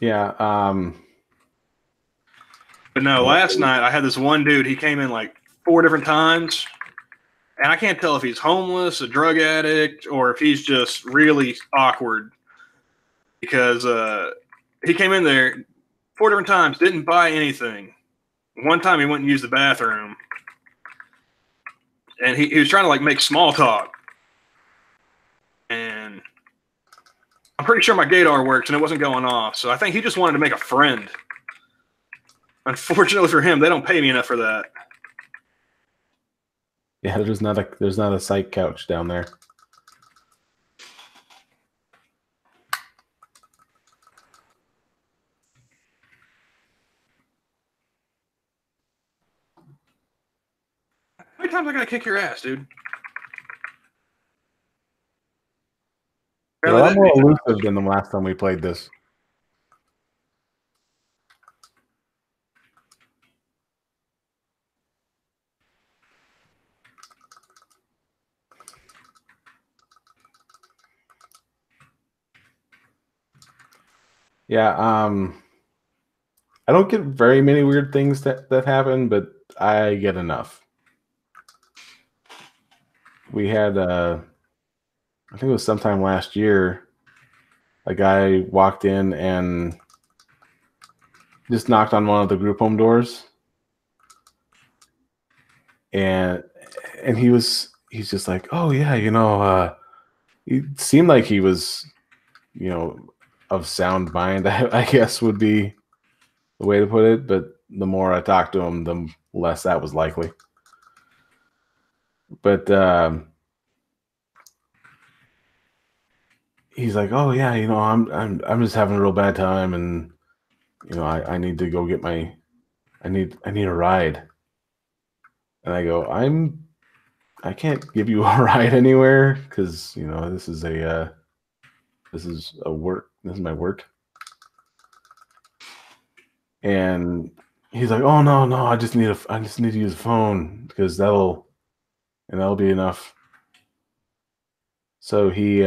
Yeah. But no, last night I had this one dude. He came in like 4 different times, and I can't tell if he's homeless, a drug addict, or if he's just really awkward because he came in there 4 different times, didn't buy anything. One time he went and used the bathroom, and he was trying to like make small talk. And I'm pretty sure my gaydar works, and it wasn't going off. So I think he just wanted to make a friend. Unfortunately for him, they don't pay me enough for that. Yeah, there's not a psych couch down there. How many times I gotta kick your ass, dude? They're a lot more elusive than the last time we played this. Yeah, I don't get very many weird things that happen, but I get enough. We had, I think it was sometime last year, a guy walked in and just knocked on one of the group home doors, and he's just like, oh yeah, it seemed like he was, of sound mind, I guess would be the way to put it. But the more I talked to him, the less that was likely. But he's like, oh yeah, I'm just having a real bad time, and I need to go get I need a ride. And I go, I can't give you a ride anywhere because this is my work. And he's like, oh no, I just need to use a phone because that'll be enough. So he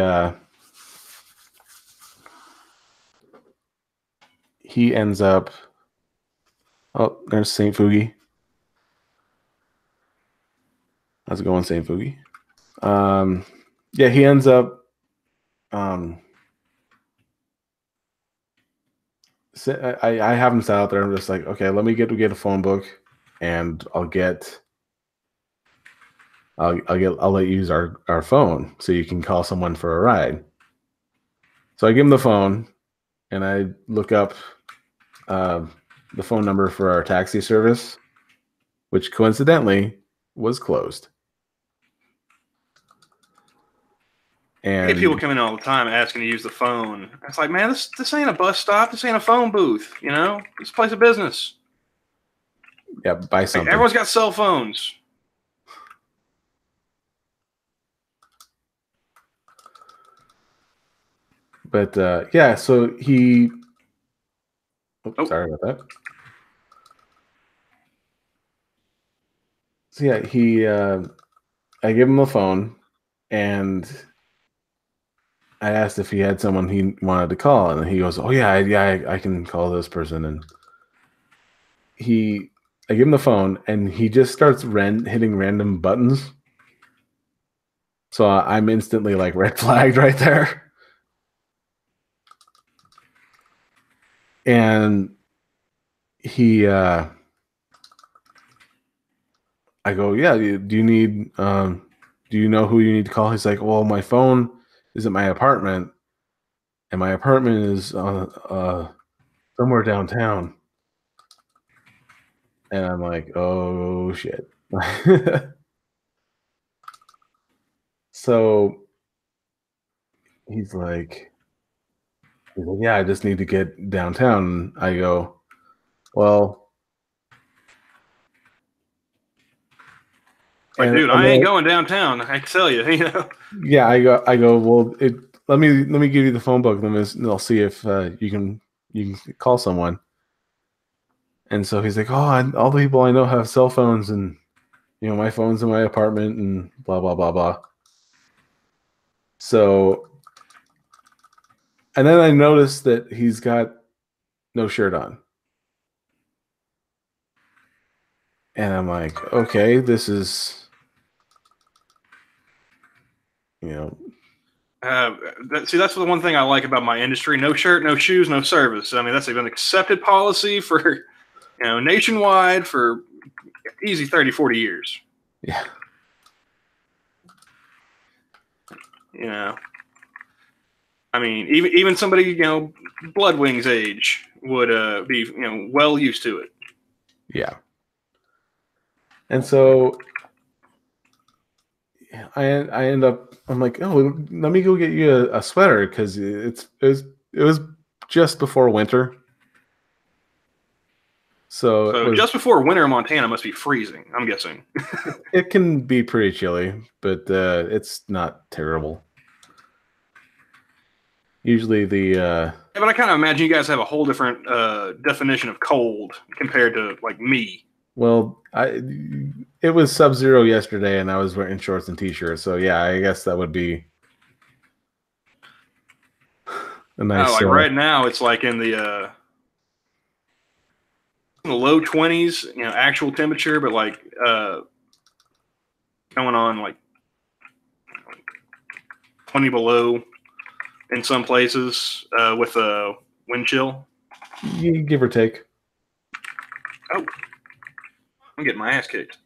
ends up, oh, there's St. Foogie. How's it going, St. Foogie? Yeah, he ends up I have him set out there. I'm just like, okay, let me get a phone book, and I'll let you use our phone so you can call someone for a ride. So I give him the phone, and I look up the phone number for our taxi service, which coincidentally was closed. And I get people coming in all the time asking to use the phone. It's like, man, this ain't a bus stop. This ain't a phone booth. This place of business. Yeah, buy something. Everyone's got cell phones. But yeah, so he. Sorry about that. So yeah, I give him a phone, and I asked if he had someone he wanted to call, and he goes, "Oh yeah, I can call this person." And I give him the phone, and he just starts hitting random buttons. So I'm instantly like red flagged right there. And I go, yeah, do you need, do you know who you need to call? He's like, well, my phone is at my apartment, and my apartment is somewhere downtown. And I'm like, oh shit. So he's like, yeah, I just need to get downtown. I go, well, Dude, I ain't going downtown. I can tell you, Yeah, I go. Well, let me give you the phone book. I'll see if you can call someone. And so he's like, oh, all the people I know have cell phones, and my phone's in my apartment, and blah blah blah blah. So, and then I noticed that he's got no shirt on. And I'm like, okay, this is, you know, That's the one thing I like about my industry: no shirt, no shoes, no service. I mean, that's an accepted policy for nationwide for easy 30, 40 years. yeah. You know, I mean, even somebody Blood Wings age would be well used to it. Yeah. And so I end up, I'm like, oh, let me go get you a sweater because it was just before winter. So it So was, just before winter in Montana must be freezing, I'm guessing. it can be pretty chilly, but it's not terrible. Usually Yeah, but I kind of imagine you guys have a whole different definition of cold compared to like me. well, it was sub-zero yesterday and I was wearing shorts and t-shirts. So yeah, I guess that would be a nice Like right now, it's like in the low 20s, actual temperature, but like going on like 20 below in some places with a wind chill. give or take. Oh, I'm getting my ass kicked.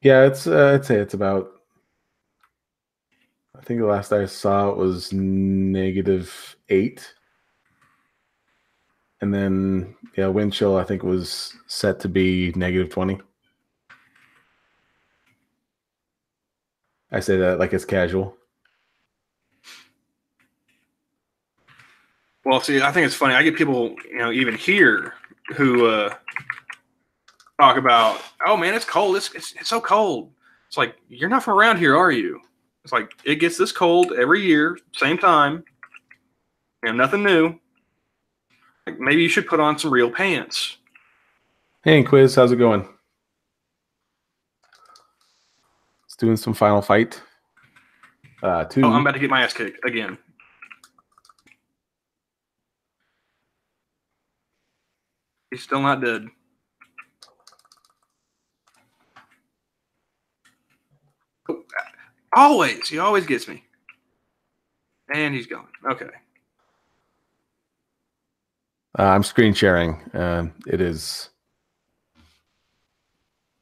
Yeah, I'd say it's about, I think the last I saw it was -8. And then yeah, wind chill I think was set to be -20. I say that like it's casual. Well, see, I think it's funny. I get people, even here who talk about, oh man, it's cold. It's so cold. It's like, you're not from around here, are you? It's like, it gets this cold every year, same time, and nothing new. Like, maybe you should put on some real pants. Hey, Quiz, how's it going? It's doing some Final Fight. Two. Oh, I'm about to get my ass kicked again. He's still not dead. Always. He always gets me. And he's gone. Okay. I'm screen sharing. It is.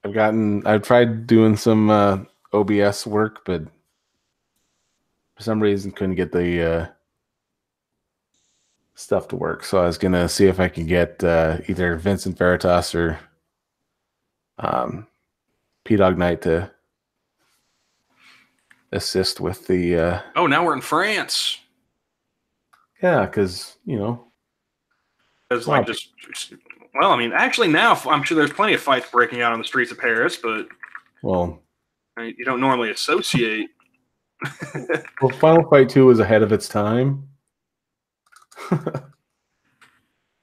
I've tried doing some OBS work, but for some reason couldn't get the stuff to work. So I was gonna see if I could get either Vincent Veritas or P Dog Knight to assist with the. Oh, now we're in France. Yeah, because It's like well, I mean, actually now I'm sure there's plenty of fights breaking out on the streets of Paris, but well, you don't normally associate. well, Final Fight 2 was ahead of its time.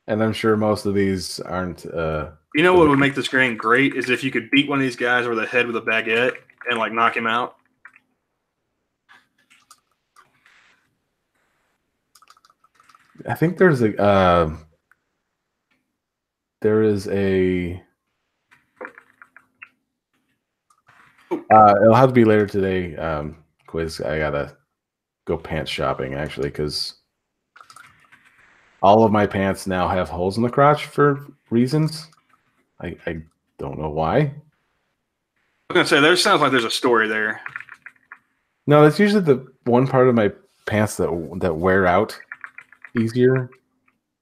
And I'm sure most of these aren't. You know what would make this game great is if you could beat one of these guys over the head with a baguette and like knock him out. I think there is a. It'll have to be later today. Quiz. I gotta go pants shopping actually because all of my pants now have holes in the crotch for reasons. I don't know why. I was gonna say there sounds like there's a story there. No, that's usually the one part of my pants that wear out easier,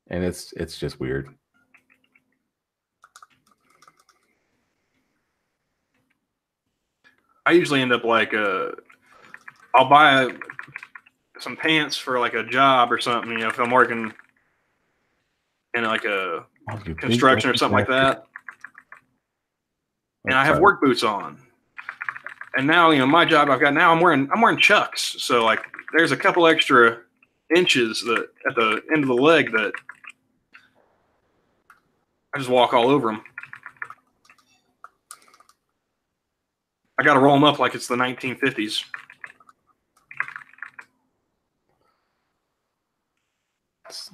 and it's just weird. I usually end up like I'll buy some pants for like a job or something. If I'm working in like a construction or something like that, and I have work boots on. And now, my job I've got now, I'm wearing Chucks. So like, there's a couple extra inches that at the end of the leg that I just walk all over them. I got to roll them up like it's the 1950s.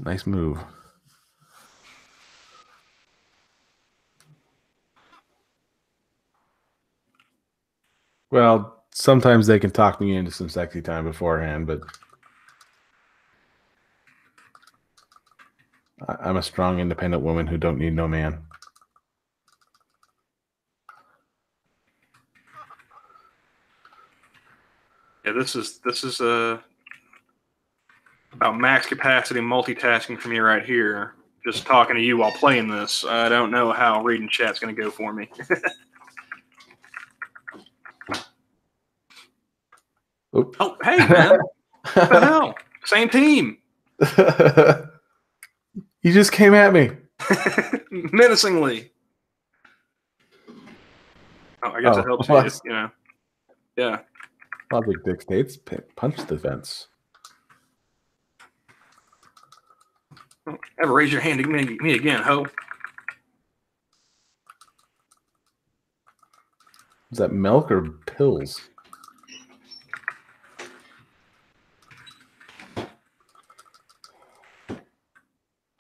Nice move. Well, sometimes they can talk me into some sexy time beforehand, but I'm a strong, independent woman who don't need no man. Yeah, this is about max capacity multitasking for me right here. Just talking to you while playing this. I don't know how reading chat's going to go for me. Oh, hey, man. What the hell? Same team. You just came at me. Menacingly. Oh, I guess it helps you, you know. Yeah. Logic dictates punch the fence. Ever raise your hand to me again, ho? Is that milk or pills?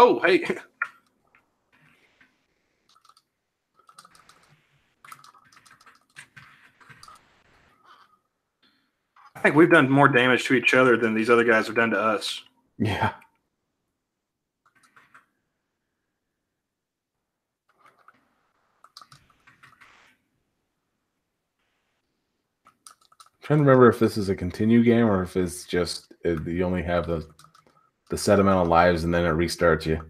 Oh, hey. I think we've done more damage to each other than these other guys have done to us. Yeah. I'm trying to remember if this is a continue game or if it's just you only have the set amount of lives and then it restarts you.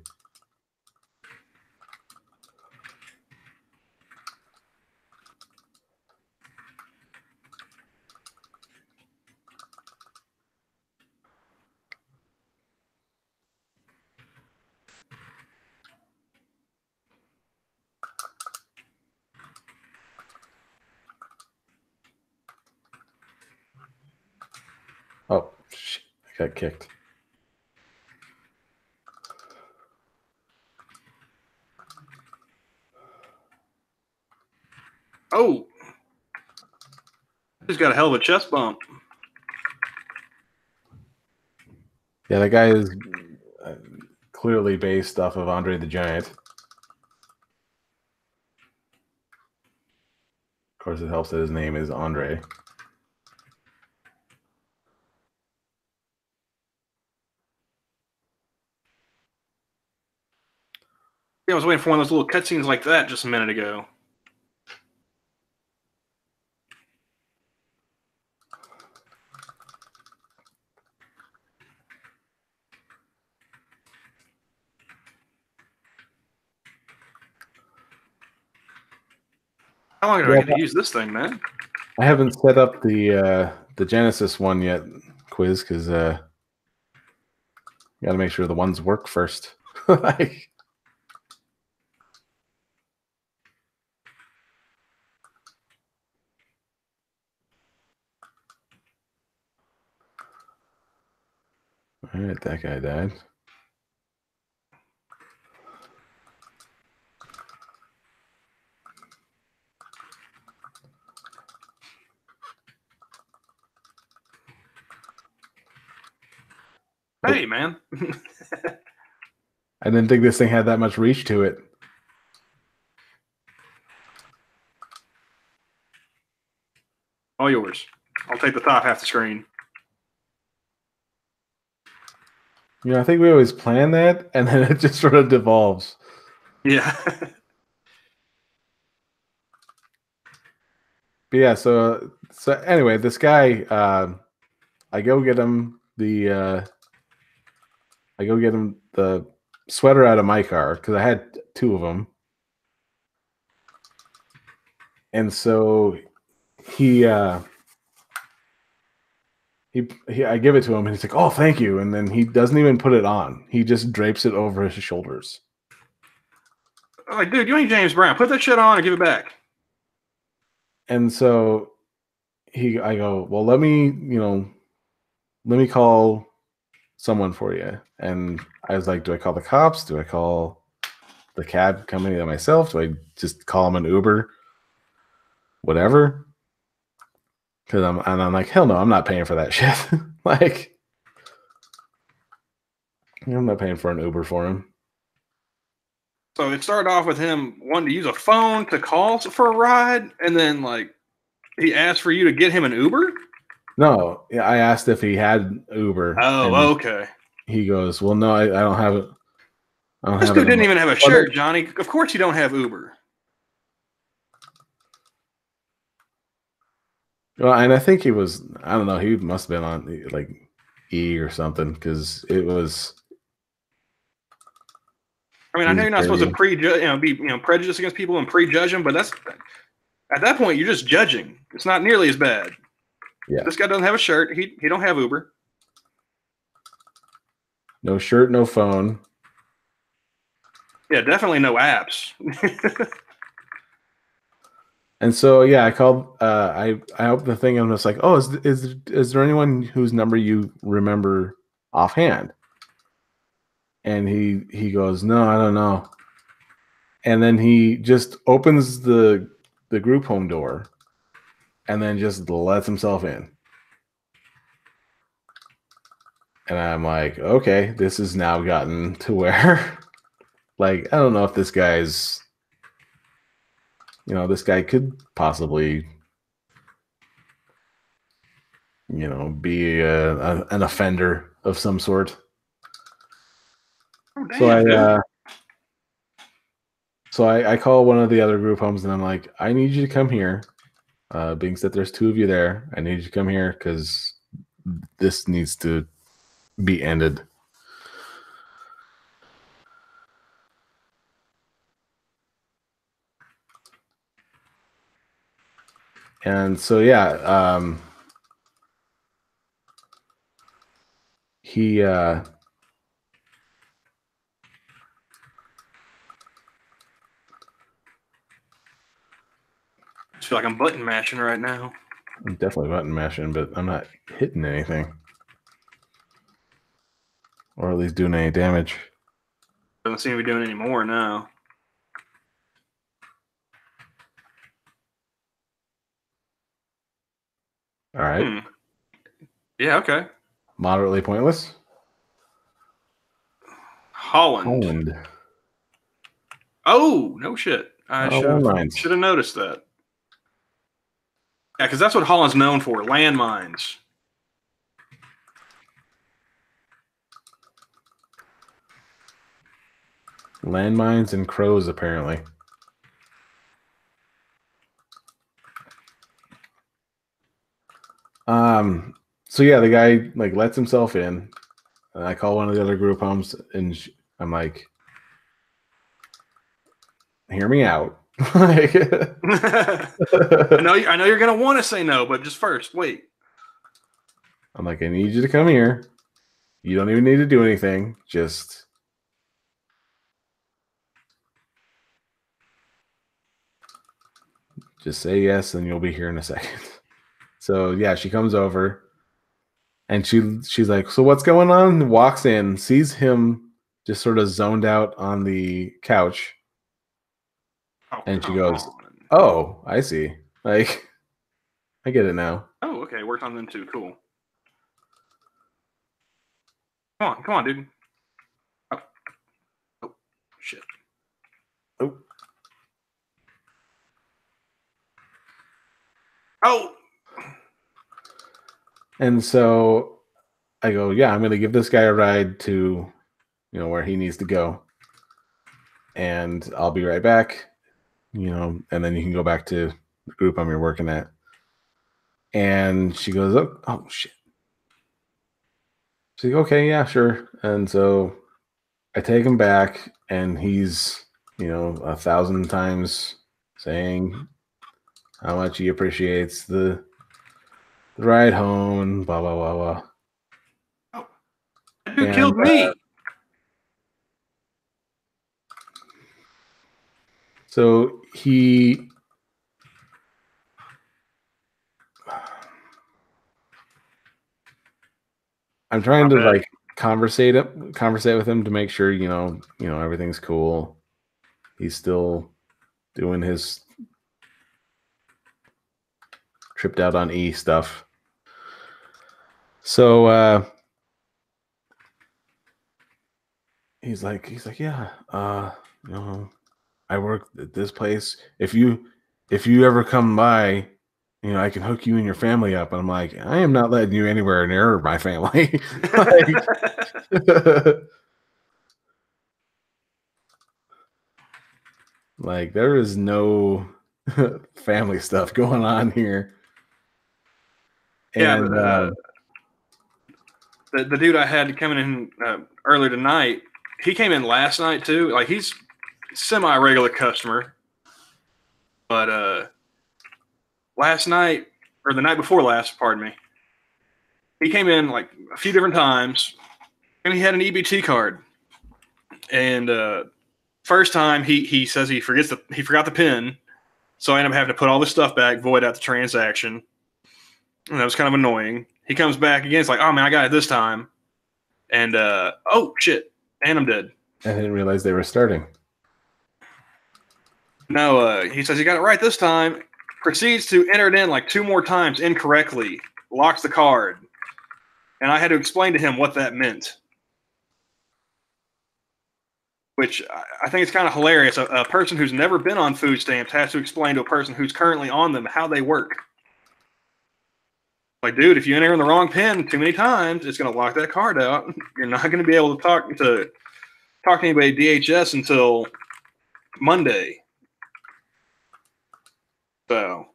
Oh, shit. I got kicked. Oh. He's got a hell of a chest bump. Yeah, that guy is clearly based off of Andre the Giant. Of course, it helps that his name is Andre. Yeah, I was waiting for one of those little cutscenes like that just a minute ago. How long do I get to use this thing, man? I haven't set up the Genesis one yet, Quiz, because got to make sure the ones work first. Like, all right, that guy died. Hey, man. I didn't think this thing had that much reach to it. All yours. I'll take the top half the screen. You know, I think we always plan that, and then it just sort of devolves. Yeah. But yeah, so anyway, this guy, I go get him the sweater out of my car because I had two of them, and so I give it to him, and he's like, "Oh, thank you," and then he doesn't even put it on; he just drapes it over his shoulders. I'm like, dude, you ain't James Brown. Put that shit on and give it back. And so I go, well, let me call someone for you. And I was like, do I call the cops? Do I call the cab company myself? Do I just call them an Uber? Whatever. Because I'm like, hell no, I'm not paying for that shit. Like, I'm not paying for an Uber for him. So it started off with him wanting to use a phone to call for a ride, and then like he asked for you to get him an Uber. No, I asked if he had Uber, and Oh, okay. he goes, "Well, no, I don't have it. I don't This have it dude in didn't my." even have a shirt, Johnny. Of course you don't have Uber. Well, and I think he was. I don't know. He must have been on like E or something because it was. I mean, He I know was you're not supposed to very. prejudge, be prejudiced against people and prejudge them, but that's at that point you're just judging. It's not nearly as bad. Yeah. This guy doesn't have a shirt. He don't have Uber. No shirt, no phone. Yeah, definitely no apps. And so yeah, I called. I opened the thing and was like, "Oh, is there anyone whose number you remember offhand?" And he goes, "No, I don't know." And then he just opens the group home door, and then just lets himself in. And I'm like, okay, this has now gotten to where, like, I don't know if this guy's, this guy could possibly, be an offender of some sort. Oh, So damn, dude. I call one of the other group homes and I'm like, I need you to come here. Being that there's two of you there, I need you to come here because this needs to be ended. And so yeah, he I feel like I'm button mashing right now. I'm definitely button mashing, but I'm not hitting anything. Or at least doing any damage. Doesn't seem to be doing any more now. All right. Yeah, okay. Moderately pointless. Holland. Oh, no shit. I Landmines. should have noticed that. Yeah, because that's what Holland's known for, landmines. Landmines and crows, apparently. So yeah, the guy like lets himself in. And I call one of the other group homes and I'm like, hear me out. Like, I know you're gonna want to say no, but just first, wait. I'm like, I need you to come here. You don't even need to do anything. Just say yes, and you'll be here in a second. So yeah, she comes over and she's like, so what's going on? Walks in, sees him just sort of zoned out on the couch. Oh, And she come goes, on. oh, I see. Like, I get it now. Oh, okay. Worked on them too. Cool. Come on, dude. Oh, shit. Oh. Oh. And so I go, yeah, I'm going to give this guy a ride to, where he needs to go. And I'll be right back, and then you can go back to the group I'm working at. And she goes, oh shit. She's like, okay, yeah, sure. And so I take him back and he's, 1,000 times saying how much he appreciates the ride home and blah, blah, blah, blah. Oh, that dude killed me. So I'm trying to like conversate with him to make sure, everything's cool. He's still doing his tripped out on E stuff. So he's like, yeah, you know, I work at this place. If you ever come by, you know, I can hook you and your family up. And I'm like, I am not letting you anywhere near my family. Like, like there is no family stuff going on here. Yeah, And the dude I had coming in earlier tonight, he came in last night too. Like he's semi-regular customer, but last night or the night before last, pardon me, he came in like a few different times, and he had an EBT card. And first time he says he forgot the pin, so I end up having to put all this stuff back, void out the transaction, and that was kind of annoying. He comes back again. It's like, oh man, I got it this time, and oh shit, and I'm dead. I didn't realize they were starting. No, he says he got it right this time. Proceeds to enter it in like 2 more times incorrectly. Locks the card, and I had to explain to him what that meant. Which I think it's kind of hilarious. A person who's never been on food stamps has to explain to a person who's currently on them how they work. Like, dude, if you enter in the wrong pin too many times, it's going to lock that card out. You're not going to be able to talk to anybody at DHS until Monday. So,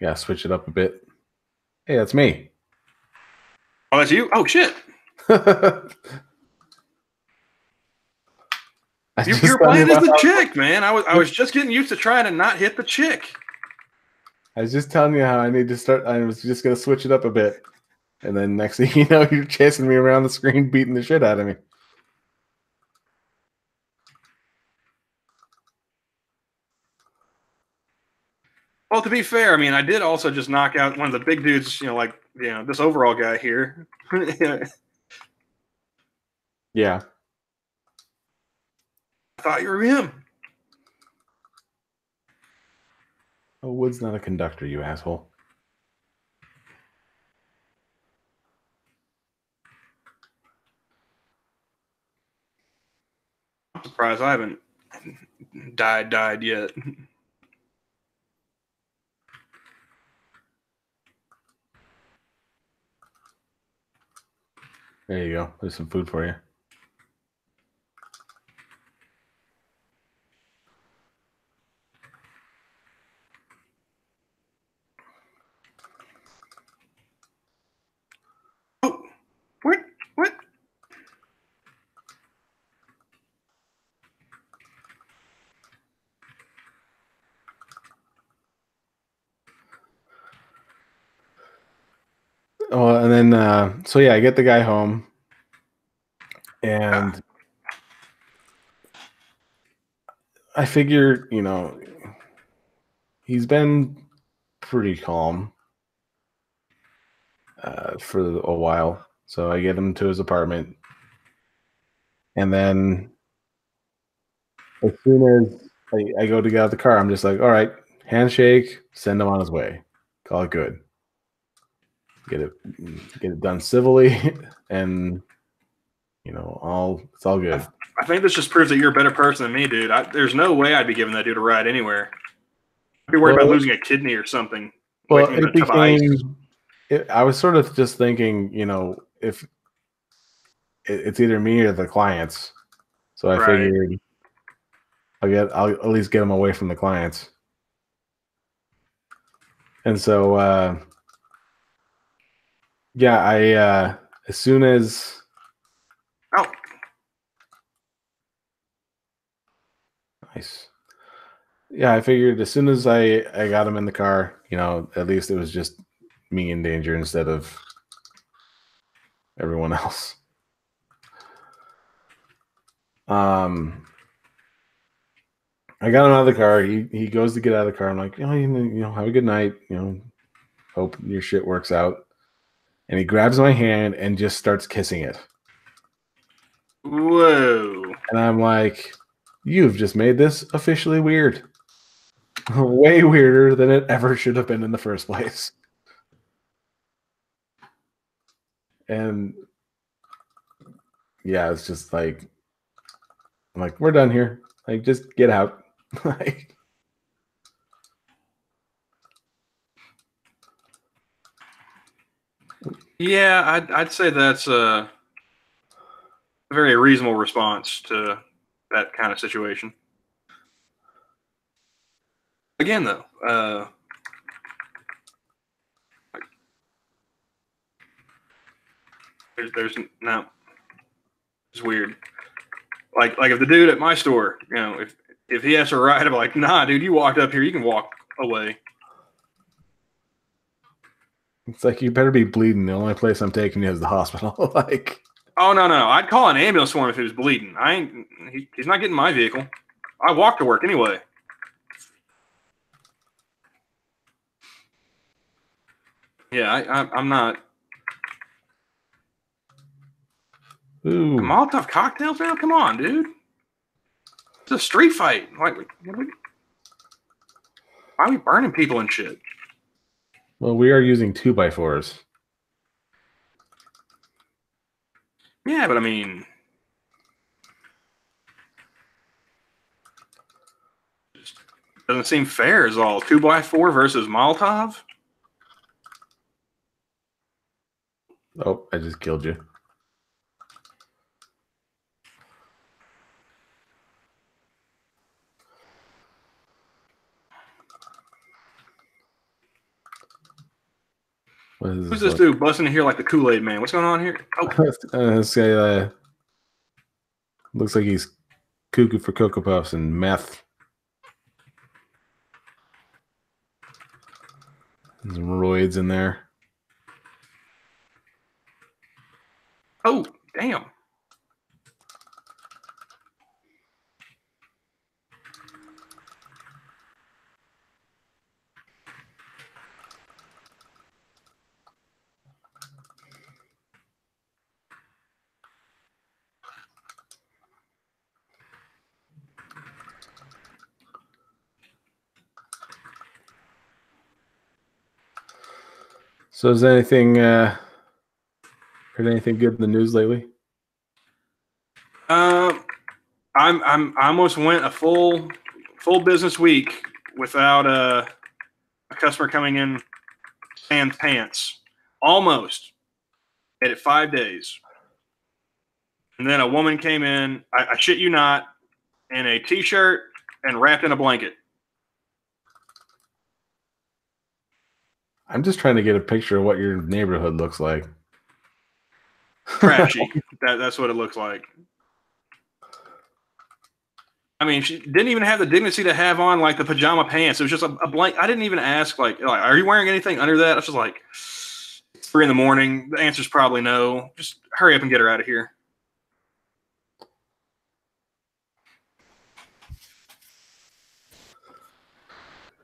Yeah, switch it up a bit. Hey, that's me. oh, that's you? Oh, shit. You're playing as the chick, man. I was just getting used to trying to not hit the chick. I was just telling you how I need to start. I was just going to switch it up a bit. And then next thing you know, you're chasing me around the screen, beating the shit out of me. Well, to be fair, I mean, I did also just knock out one of the big dudes, this overall guy here. Yeah. I thought you were him. Oh, Wood's not a conductor, you asshole. I'm surprised I haven't died yet. There you go. There's some food for you. Oh, what? Oh, and then so yeah, I get the guy home, and I figure, he's been pretty calm for a while. So I get him to his apartment, and then as soon as I go to get out of the car, I'm just like, all right, handshake, send him on his way, call it good. Get it done civilly, and it's all good. I think this just proves that you're a better person than me, dude. There's no way I'd be giving that dude a ride anywhere. I'd be worried about losing a kidney or something. Well, I was sort of just thinking, if it's either me or the clients, so I figured I'll at least get them away from the clients. And so, yeah, I as soon as nice, yeah, I figured as soon as I got him in the car, at least it was just me in danger instead of everyone else. I got him out of the car. He goes to get out of the car. I'm like, have a good night. Hope your shit works out. And he grabs my hand and just starts kissing it. Whoa. And I'm like, you've just made this officially weird. Way weirder than it ever should have been in the first place. And yeah, it's just like I'm like, we're done here. Like, just get out. Like, Yeah, I'd say that's a very reasonable response to that kind of situation. Again, though, there's no, it's weird. Like if the dude at my store, if he has to ride, I'm like, nah, dude, you walked up here, you can walk away. it's like you better be bleeding. The only place I'm taking you is the hospital. Like, Oh no, I'd call an ambulance for him if he was bleeding. He's not getting my vehicle. I walk to work anyway. Yeah, I'm not. ooh. Molotov cocktails, man? Come on, dude. It's a street fight. Like, why are we burning people and shit? Well, we are using 2x4s. Yeah, but I mean, just doesn't seem fair as all. 2x4 versus Molotov? Oh, I just killed you. What is Who's this dude busting in here like the Kool-Aid man? What's going on here? Oh, this guy looks like he's cuckoo for Cocoa Puffs and meth. There's some roids in there. oh, damn. So, is anything heard anything good in the news lately? I almost went a full business week without a customer coming in sans pants. Almost. Made it 5 days. And then a woman came in, I shit you not, in a t-shirt and wrapped in a blanket. I'm just trying to get a picture of what your neighborhood looks like. Trashy. That's what it looks like. I mean, she didn't even have the dignity to have on like the pajama pants. It was just a blank. I didn't even ask like, are you wearing anything under that? I was just like, it's 3 a.m. The answer's probably no. Just hurry up and get her out of here.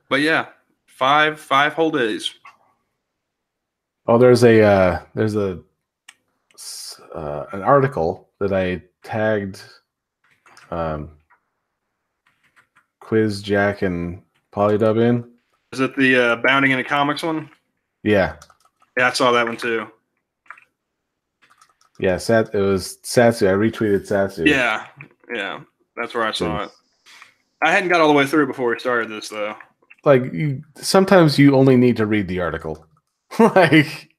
But yeah, five whole days. Oh, there's an article that I tagged Quiz Jack and Polydub in. Is it the Bounding into Comics one? Yeah. Yeah, I saw that one too. Yeah, it was Satsu. I retweeted Satsu. Yeah, that's where I saw it. I hadn't got all the way through before we started this though. Like, sometimes you only need to read the article. Like,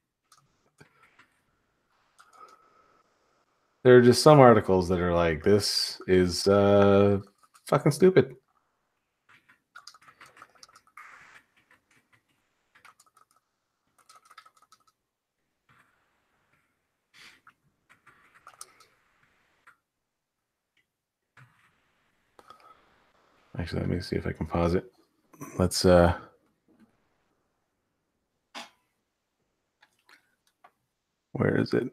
there are just some articles that are like, this is fucking stupid. Actually, let me see if I can pause it. Let's where is it?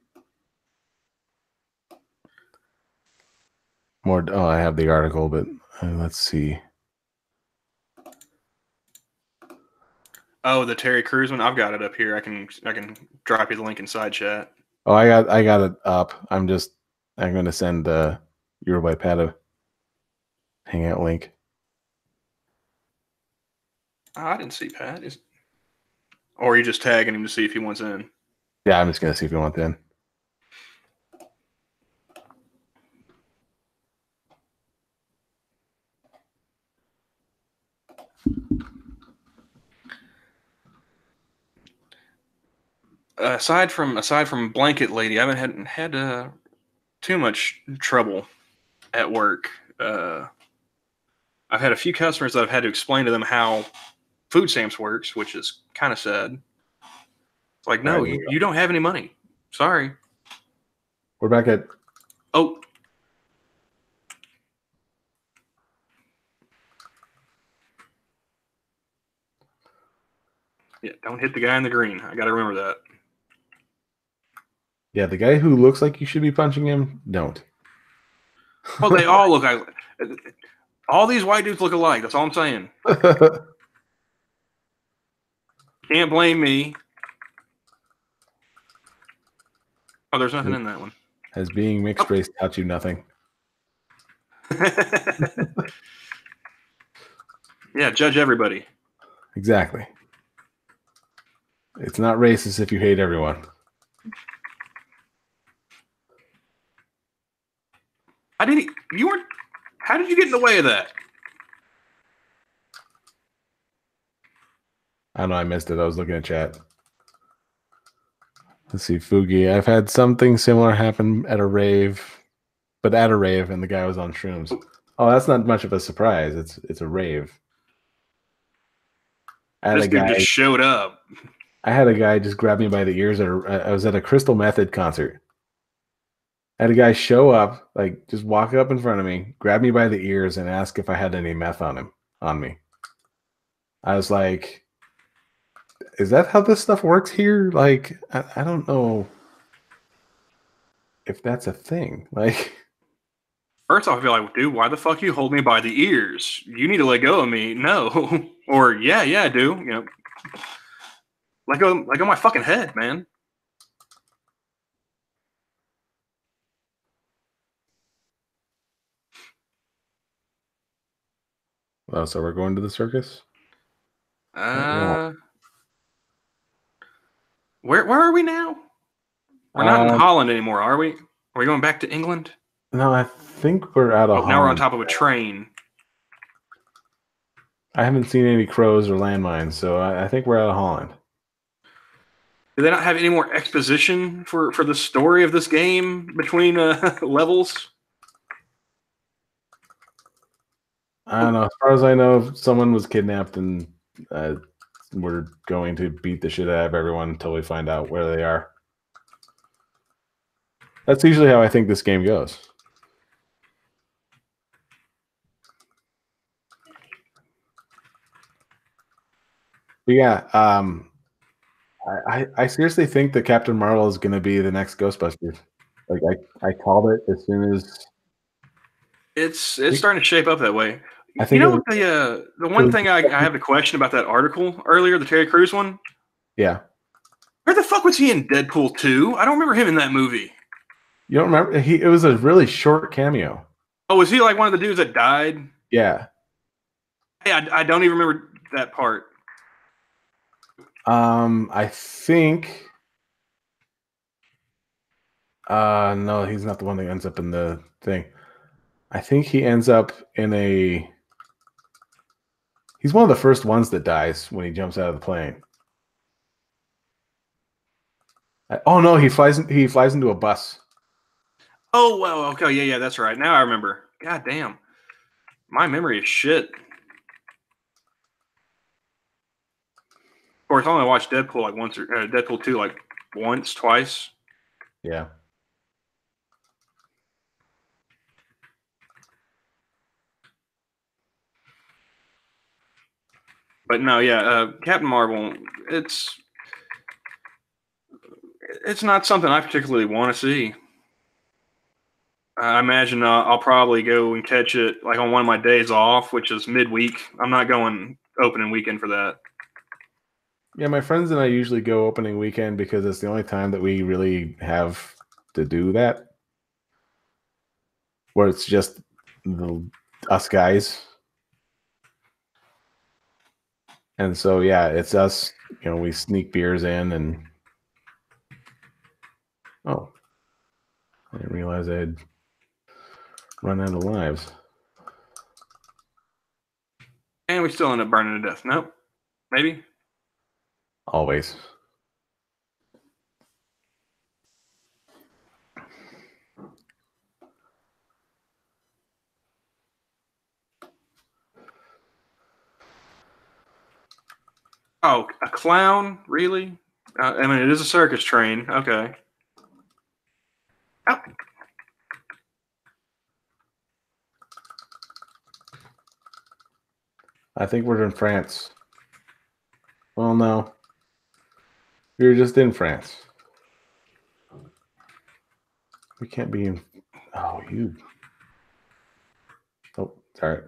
More. Oh, I have the article, but let's see. Oh, the Terry Crews one. I've got it up here. I can drop you the link inside chat. Oh, I got it up. I'm going to send Eurobyte Pat a Hangout link. Oh, I didn't see Pat. Or are you just tagging him to see if he wants in? Yeah, I'm just going to see if he wants in. aside from Blanket Lady, I haven't had too much trouble at work. I've had a few customers that I've had to explain to them how food stamps works, which is kind of sad. It's like, All no, right, here we go. you don't have any money. Sorry. We're back at. Oh. Yeah, don't hit the guy in the green. I got to remember that. Yeah, the guy who looks like you should be punching him, don't. Well, they all look like. All these white dudes look alike. That's all I'm saying. Can't blame me. Oh, there's nothing in that one. Has being mixed race taught you nothing? Yeah, judge everybody. Exactly. It's not racist if you hate everyone. How did you get in the way of that? I don't know. I missed it. I was looking at chat. Let's see, Fugi. I've had something similar happen at a rave, but at a rave, and the guy was on shrooms. Oh, that's not much of a surprise. It's a rave. This dude just showed up. I had a guy just grab me by the ears. I was at a Crystal Method concert. I had a guy show up, like just walk up in front of me, grab me by the ears, and ask if I had any meth on me. I was like, "Is that how this stuff works here?" Like, I don't know if that's a thing. Like, first off, I feel like, dude, why the fuck you hold me by the ears? You need to let go of me. No, or yeah, I do. You know, let go of my fucking head, man. oh, so we're going to the circus? Where are we now? We're not in Holland anymore, are we? Are we going back to England? No, I think we're out of Holland. Now we're on top of a train. I haven't seen any crows or landmines, so I think we're out of Holland. Do they not have any more exposition for the story of this game between levels? I don't know. As far as I know, someone was kidnapped, and we're going to beat the shit out of everyone until we find out where they are. That's usually how I think this game goes. But yeah, I seriously think that Captain Marvel is going to be the next Ghostbusters. Like I called it as soon as it's starting to shape up that way. I think the one thing I have a question about that article earlier, the Terry Crews one. Yeah. Where the fuck was he in Deadpool 2? I don't remember him in that movie. You don't remember? It was a really short cameo. Oh, was he like one of the dudes that died? Yeah. Hey, I don't even remember that part. I think. No, he's not the one that ends up in the thing. I think he ends up in a. He's one of the first ones that dies when he jumps out of the plane. Oh no, he flies into a bus. Oh well, okay, yeah, that's right. Now I remember. God damn, my memory is shit. Of course, I only watched Deadpool like once, or Deadpool 2 like once, twice. Yeah. But no, yeah, Captain Marvel. It's not something I particularly want to see. I imagine I'll probably go and catch it like on one of my days off, which is midweek. I'm not going opening weekend for that. Yeah, my friends and I usually go opening weekend because it's the only time that we really have to do that. Where it's just us guys. And so, yeah, it's us. You know, we sneak beers in and... Oh. I didn't realize I'd run out of lives. And we still end up burning to death. Nope. Maybe. Always. Oh, a clown? Really? I mean, it is a circus train. Okay. Oh, I think we're in France. Well, no. We were just in France. We can't be in. Oh, you. Oh, sorry.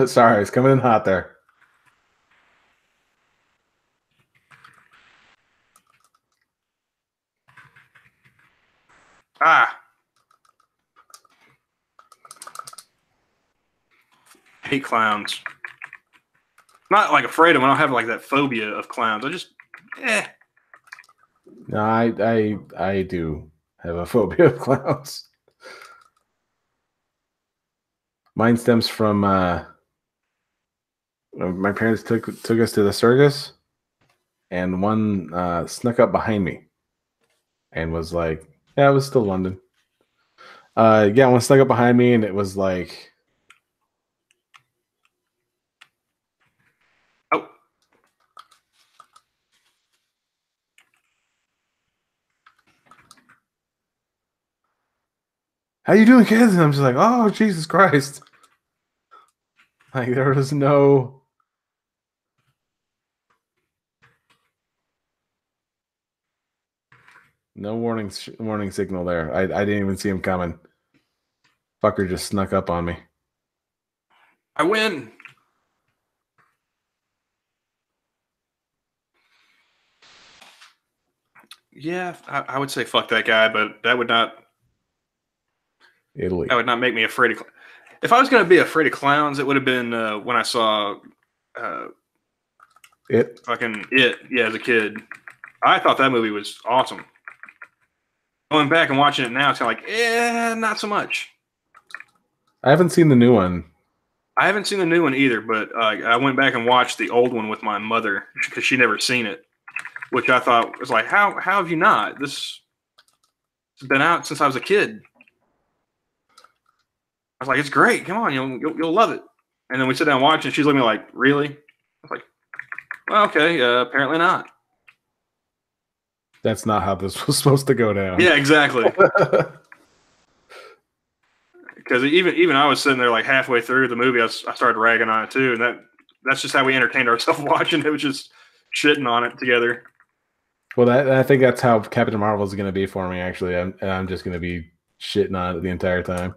Sorry, it's coming in hot there. ah. Hate clowns. Not like afraid of them. I don't have like that phobia of clowns. I just, No, I do have a phobia of clowns. Mine stems from my parents took us to the circus, and one snuck up behind me and was like, "Yeah, it was still London." Yeah, one snuck up behind me, and it was like, oh, "How you doing, kids?" And I'm just like, "Oh, Jesus Christ!" Like there was no warning signal there. I didn't even see him coming. Fucker just snuck up on me. I win. Yeah, I would say fuck that guy, but that would not Italy. make me afraid of. If I was going to be afraid of clowns, it would have been when I saw It. fucking It. Yeah, as a kid, I thought that movie was awesome. Going back and watching it now, it's kind of like, not so much. I haven't seen the new one. I haven't seen the new one either, but I went back and watched the old one with my mother because she never seen it, which I thought was like, how have you not? This has been out since I was a kid. I was like, it's great. Come on, you'll love it. And then we sit down and watch it. And she's looking at me like, really? I was like, well, okay, apparently not. That's not how this was supposed to go down. Yeah, exactly. Because even I was sitting there like halfway through the movie, I started ragging on it too, and that's just how we entertained ourselves watching it. Was just shitting on it together. Well, I think that's how Captain Marvel is going to be for me. Actually, I'm just going to be shitting on it the entire time.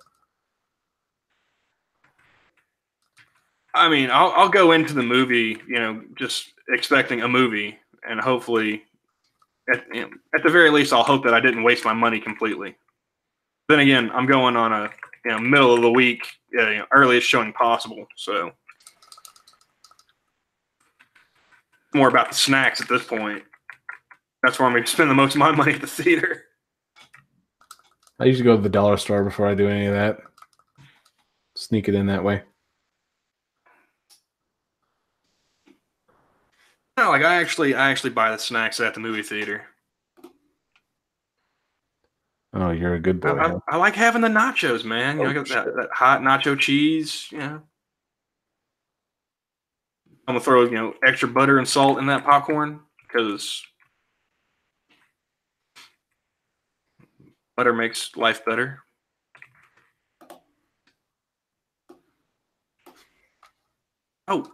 I mean, I'll go into the movie, just expecting a movie, and hopefully, at the very least, I'll hope that I didn't waste my money completely. Then again, I'm going on a middle of the week, earliest showing possible, so more about the snacks at this point. That's where I'm going to spend the most of my money at the theater. I usually go to the dollar store before I do any of that. Sneak it in that way. No, like I actually buy the snacks at the movie theater. Oh, you're a good boy. I like having the nachos, man. I got that hot nacho cheese. I'm gonna throw extra butter and salt in that popcorn because butter makes life better. Oh.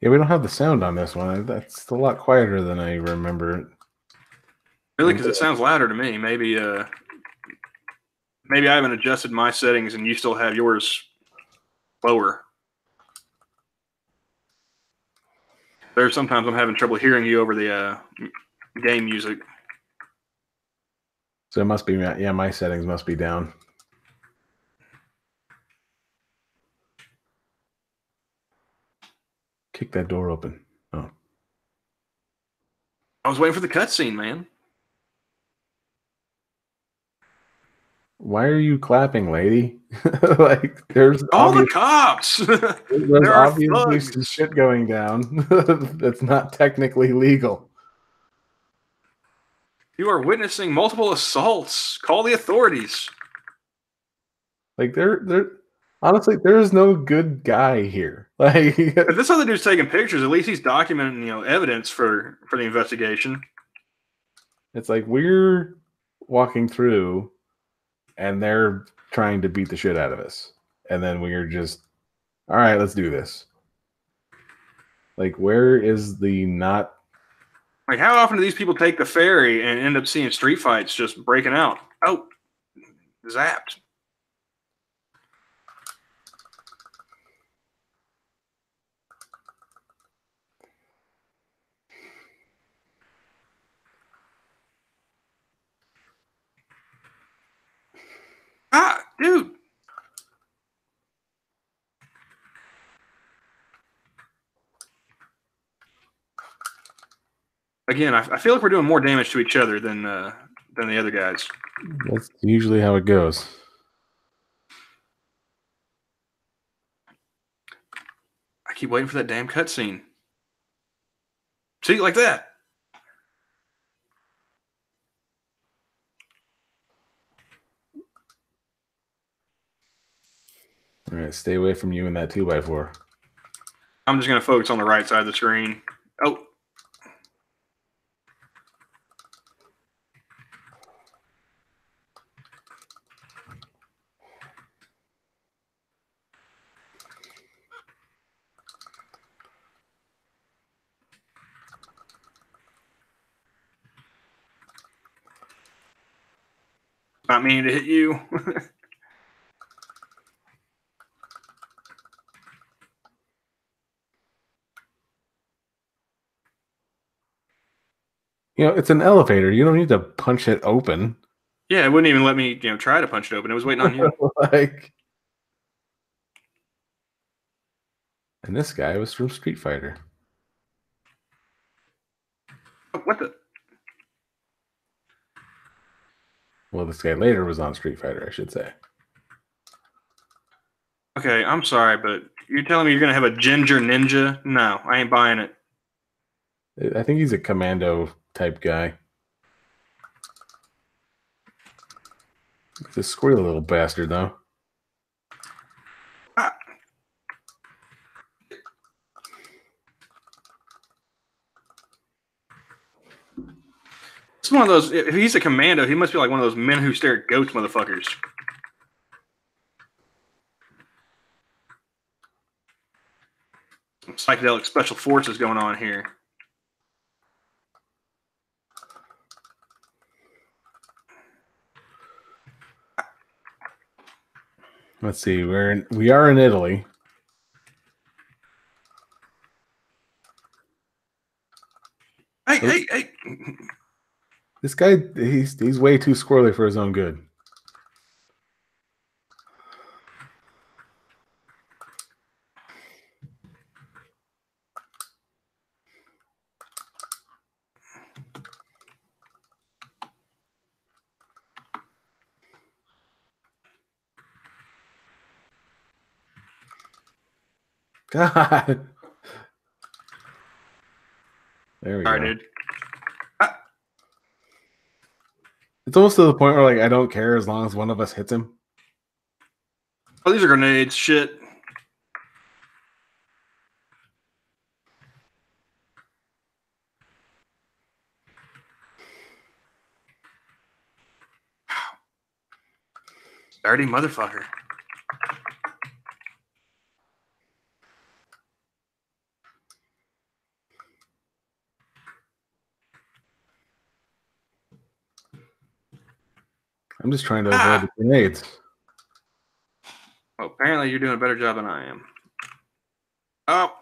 Yeah, we don't have the sound on this one. That's a lot quieter than I remember. Really, because it sounds louder to me. Maybe I haven't adjusted my settings and you still have yours lower. There's sometimes I'm having trouble hearing you over the game music. So it must be, yeah, my settings must be down. Kick that door open. Oh. I was waiting for the cutscene, man. why are you clapping, lady? Like, there's All the cops. there's There are obviously some thugs. shit going down that's not technically legal. You are witnessing multiple assaults. Call the authorities. Like, honestly, there is no good guy here. Like, If this other dude's taking pictures, at least he's documenting, evidence for the investigation. it's like we're walking through, and they're trying to beat the shit out of us, and then we're just, all right, let's do this. Like, where is the not? Like, how often do these people take the ferry and end up seeing street fights just breaking out? Oh, zapped. Ah, dude. Again, I feel like we're doing more damage to each other than the other guys. That's usually how it goes. I keep waiting for that damn cutscene. See, like that. All right, stay away from you and that 2x4. I'm just going to focus on the right side of the screen. Oh. Not meaning to hit you. It's an elevator. You don't need to punch it open. Yeah, it wouldn't even let me, try to punch it open. It was waiting on you. Like, and this guy was from Street Fighter. What the? Well, this guy later was on Street Fighter, I should say. Okay, I'm sorry, but you're telling me you're going to have a ginger ninja? No, I ain't buying it. I think he's a commando type guy. He's a squirrely little bastard, though. Ah. It's one of those. If he's a commando, he must be like one of those men who stare at goats motherfuckers. Some psychedelic special forces going on here. Let's see. We are in Italy. Hey! This guy, he's way too squirrely for his own good. God. There we go. All right, dude. It's almost to the point where, like, I don't care as long as one of us hits him. Oh, these are grenades. Shit. Dirty motherfucker. I'm just trying to avoid the grenades. Well, apparently you're doing a better job than I am. Oh.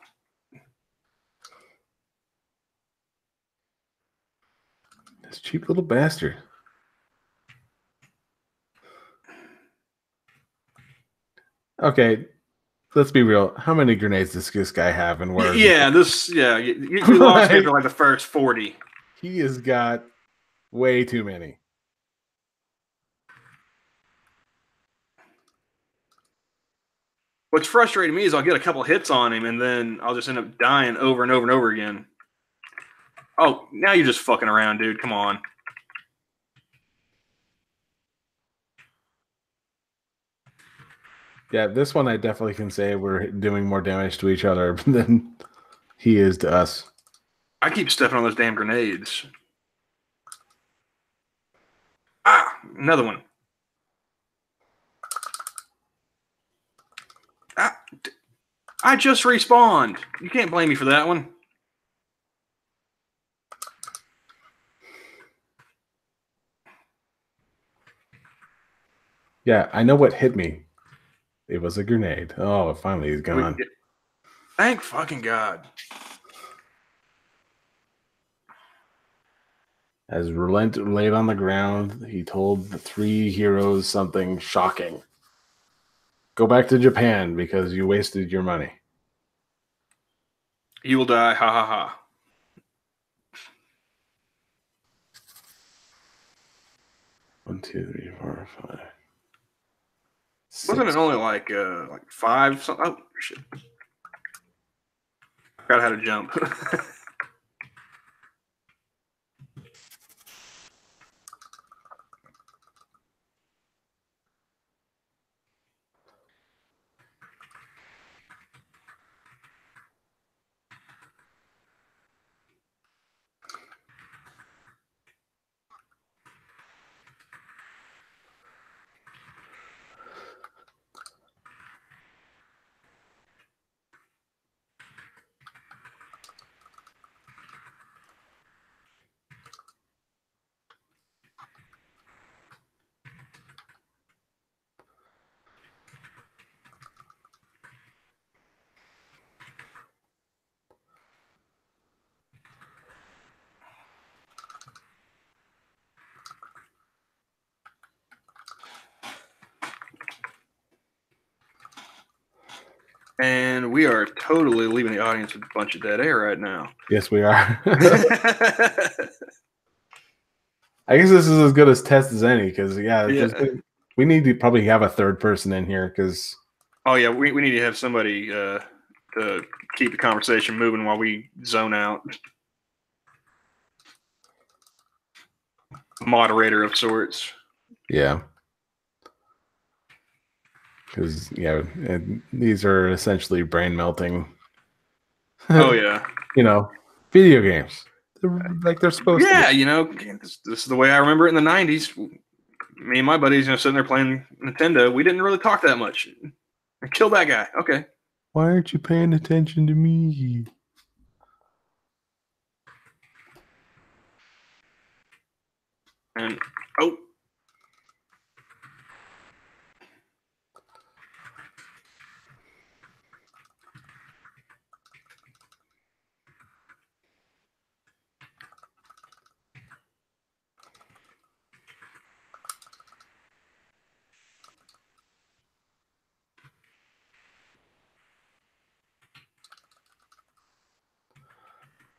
This cheap little bastard. Okay, let's be real. How many grenades does this guy have, and where? Yeah, you lost me after like the first 40. He has got way too many. What's frustrating me is I'll get a couple hits on him, and then I'll just end up dying over and over and over again. Oh, now you're just fucking around, dude. Come on. Yeah, this one I definitely can say we're doing more damage to each other than he is to us. I keep stepping on those damn grenades. Ah, another one. Ah, I just respawned. You can't blame me for that one. Yeah, I know what hit me. It was a grenade. Oh, finally he's gone. Thank fucking God. As Relent laid on the ground, he told the three heroes something shocking. Go back to Japan because you wasted your money. You will die. Ha ha ha. One, two, three, four, five. Wasn't it Six. only like 5? Something? Oh shit! Forgot how to jump. And we are totally leaving the audience with a bunch of dead air right now. Yes, we are. I guess this is as good a test as any because, we need to probably have a third person in here because. Oh, yeah, we need to have somebody to keep the conversation moving while we zone out. Moderator of sorts. Yeah. Because, these are essentially brain melting. Oh, yeah. Video games. They're supposed to be. Yeah, this is the way I remember it in the 90s. Me and my buddies, sitting there playing Nintendo. We didn't really talk that much. Kill that guy. Okay. Why aren't you paying attention to me? And, oh.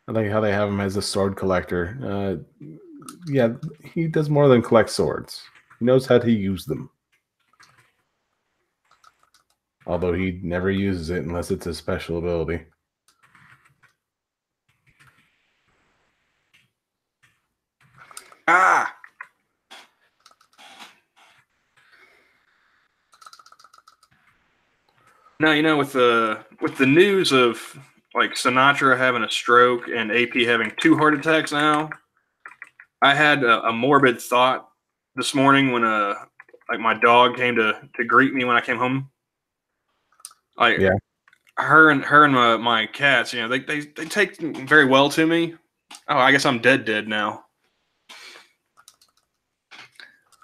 I like how they have him as a sword collector. Yeah, he does more than collect swords. He knows how to use them. Although he never uses it unless it's a special ability. Ah. Now, with the news of like Sinatra having a stroke and AP having 2 heart attacks now, I had a morbid thought this morning when like my dog came to greet me when I came home. Like, Yeah. her and my cats, they take very well to me. Oh, I guess I'm dead now.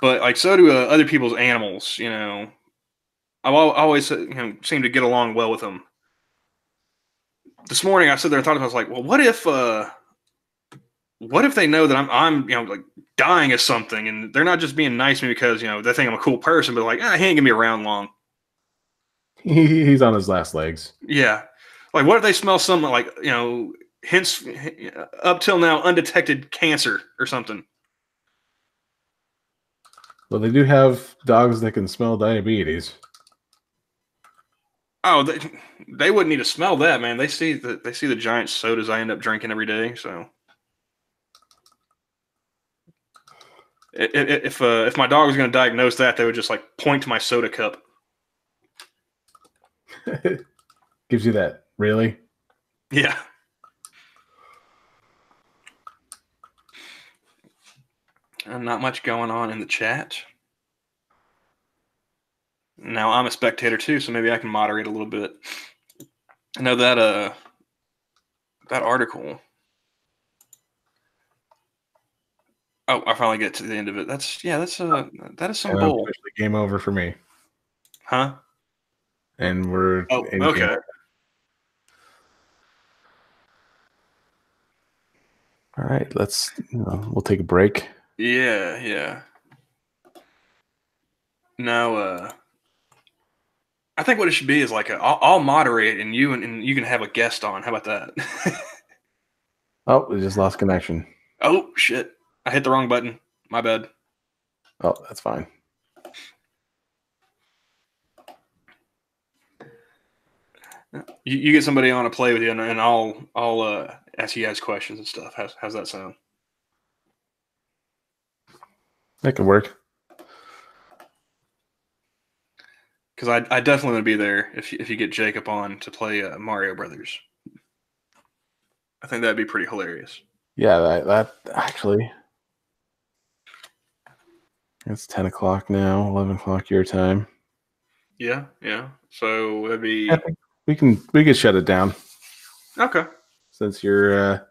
But like, so do other people's animals. I've always seem to get along well with them. This morning I sat there and thought, I was like, well, what if they know that I'm like dying of something, and they're not just being nice to me because they think I'm a cool person, but like, he ain't gonna be around long. He's on his last legs. Yeah, like, what if they smell something like hints up till now undetected cancer or something? Well, they do have dogs that can smell diabetes. Oh, they wouldn't need to smell that, man. They see the giant sodas I end up drinking every day. So if my dog was going to diagnose that, they would just like point to my soda cup. Gives you that, really? Yeah. Not much going on in the chat. Now I'm a spectator too, so maybe I can moderate a little bit. I know that article. Oh, I finally get to the end of it. That is some And bull. officially game over for me. Huh? And we're Oh, in okay. game. All right, we'll take a break. Yeah. No, I think what it should be is like I'll moderate and you can have a guest on. How about that? Oh, we just lost connection. Oh shit! I hit the wrong button. My bad. Oh, that's fine. You get somebody on to play with you, and I'll ask you guys questions and stuff. How's that sound? That could work. Because I definitely want to be there if you get Jacob on to play Mario Brothers. I think that'd be pretty hilarious. Yeah, that actually. It's 10 o'clock now, 11 o'clock your time. Yeah. So that'd be I think we can shut it down okay. since you're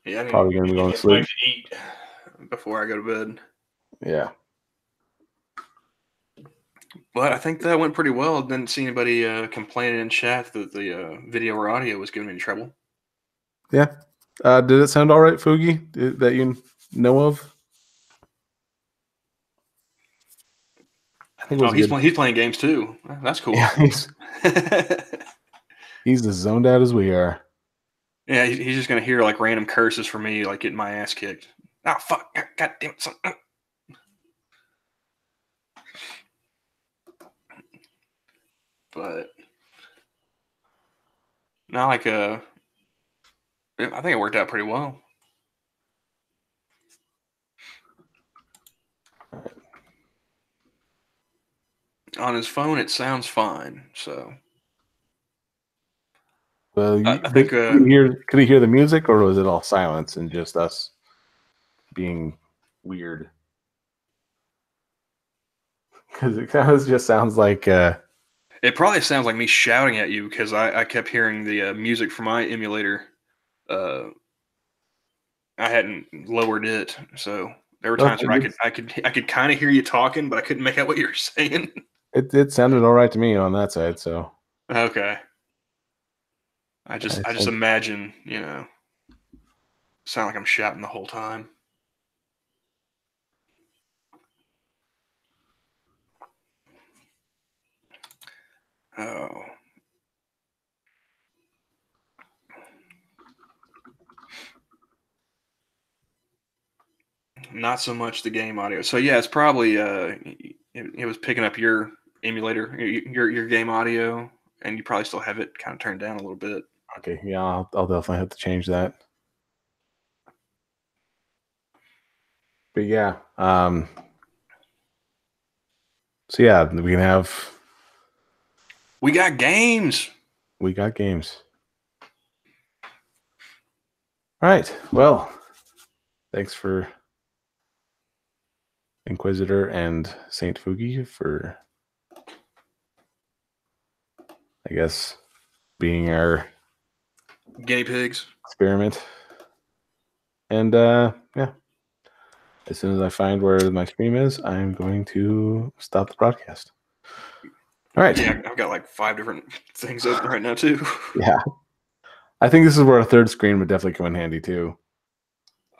Yeah, I probably going to be going to sleep. to eat before I go to bed. Yeah. But I think that went pretty well. Didn't see anybody complaining in chat that the video or audio was giving me trouble. Yeah. Did it sound all right, Fugi, that you know of? I think it was He's playing games too. That's cool. Yeah, he's as zoned out as we are. Yeah, he's just gonna hear like random curses from me, like getting my ass kicked. Oh fuck! God damn it! Son. But not like I think it worked out pretty well. On his phone, it sounds fine. So Well, I think could he hear the music, or was it all silence and just us being weird? Because it kind of just sounds like it probably sounds like me shouting at you because I kept hearing the music from my emulator. I hadn't lowered it, so there were times where I could kind of hear you talking, but I couldn't make out what you were saying. it sounded all right to me on that side. So Okay. I just think imagine, sound like I'm shouting the whole time. Oh. Not so much the game audio. So yeah, it's probably it was picking up your emulator, your game audio, and you probably still have it kind of turned down a little bit. okay, yeah, I'll definitely have to change that. But yeah, so yeah, We got games. We got games. All right. Well, thanks for Inquisitor and Saint Fugi for, I guess, being our Guinea pigs. experiment. And yeah, as soon as I find where my stream is, I'm going to stop the broadcast. All right. Yeah, I've got like 5 different things open right now too. Yeah. I think this is where a third screen would definitely come in handy too.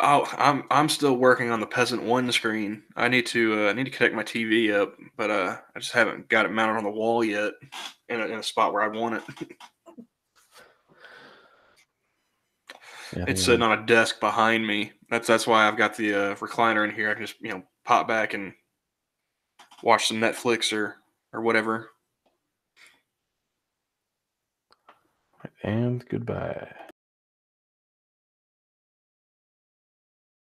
Oh, I'm still working on the Peasant 1 screen. I need to connect my TV up, but I just haven't got it mounted on the wall yet in a spot where I want it. Yeah, It's sitting on a desk behind me. That's why I've got the recliner in here. I can just pop back and watch some Netflix or or whatever. And goodbye.